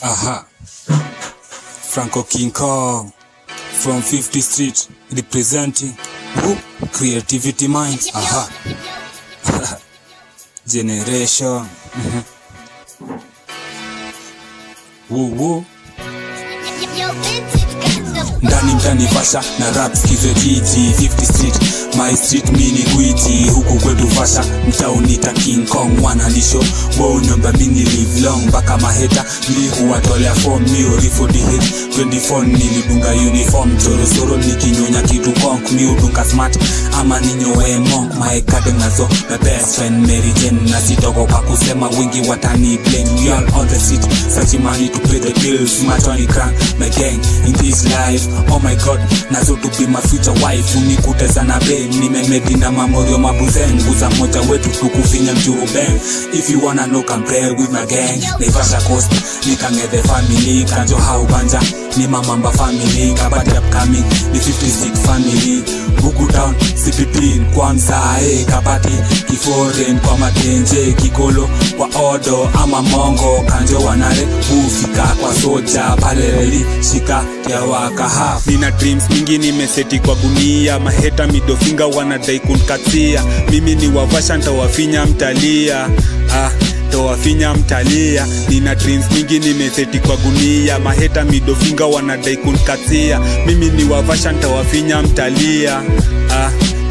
Aha. Franco King Kong from 50th Street representing Creativity Minds. Aha. Generation. Woo. Ndani fasha na rap skize jiji 50 Street my street mini gwiji huku kwetu fasha mtaunita King Kong wananisho wow number mini live long baka maheta mi huwatolea form mi urifu di hit 24 nilidunga uniform soro nikinyonya kitu konk mi udunga smart ama ninyowe monk my academy nazo my best friend Mary Jane na sitoko kwa kusema wingi watani blame we all on the street searching money to pay the bills smart on the crank my gang in this life. Oh my god, nazo to be my future wife. Unikute sana be, nimemedi na mamorio mabuzen. Guza moja wetu tukufinya mjuru bang. If you wanna know, come play with my gang. Naivasha coast, nikange the family. Kanjo hau banja, ni mamamba family. Kabati upcoming, ni 56 family. Buku town, CPP, Kwanza, Kabati, Kiforen, kwa matenje, Kikolo, kwa odo, ama mongo. Kanjo wanare, ufika kwa soja, paleli, shika, ya wakaha. Nina dreams mingi nimeseti kwa gunia. Maheta middle finger wanadai kunkatia. Mimi ni wavasha ntawafinya mtalia. Tawafinya mtalia. Nina dreams mingi nimeseti kwa gunia. Maheta middle finger wanadai kunkatia. Mimi ni wavasha ntawafinya mtalia.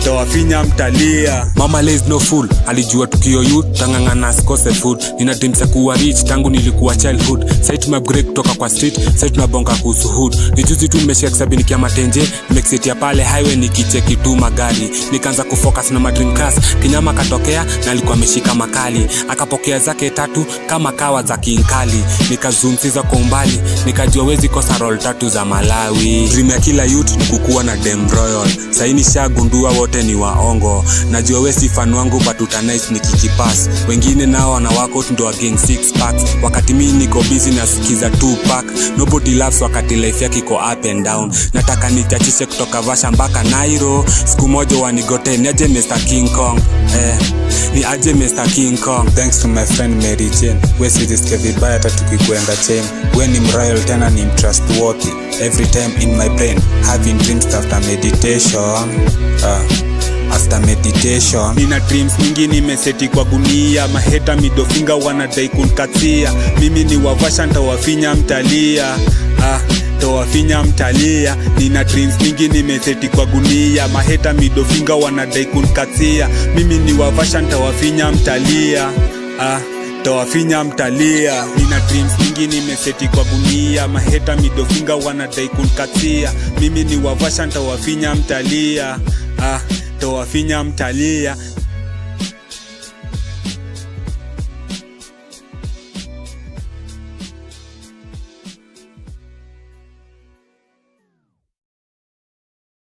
Tawafinya mtalia. Mama lays no fool, alijua tukio youth tangangana sikose food. Nina dreams ya kuwa rich tangu nilikuwa childhood. Sasa tumeupgrade kutoka kwa street, sasa tunabonga kuhusu hood. Nijuzi tu nimeshika sabini kia matenje, nimexit ya pale highway nikicheki tu magari. Nikaanza kufocus na my dream class. Kinyama katokea na alikuwa ameshika makali. Akapokea zake tatu kama kawa za kinkali. Nikazoom siza kwa umbali, nikajua wezi kosa roll tatu za Malawi. Dream ya kila youth ni kukuwa na dem royal. Sasa nishagundua wote ni waongo. Najua we si fan wangu but utanice nikikipass. Wengine nao wana workout ndo wa gang 6 packs. Wakati mimi niko busy na sikiza 2 pack. Nobody loves wakati life yake iko up and down. Nataka nichachishe kutoka Vasha mpaka Nairo. Siku moja wanigote ni aje Mr. King Kong. Ni aje Mr. King Kong. Thanks to my friend Mary Jane. We see this vibaya hata tukikuenda chain. We ni mroyal tena ni trustworthy. Every time in my brain having dreams after meditation. After meditation. Nina dreams mingi nimeseti kwa gunia. Maheta middle finger wanadai kunkatia. Mimi ni wavasha ntawafinya mtalia. Tawafinya mtalia. Nina dreams mingi nimeseti kwa gunia. Maheta middle finger wanadai kunkatia. Mimi ni wavasha ntawafinya mtalia. Tawafinya mtalia. Nina dreams mingi nimeseti kwa gunia. Maheta middle finger wanadai kunkatia. Mimi ni wavasha ntawafinya mtalia. Tawafinya mtalia.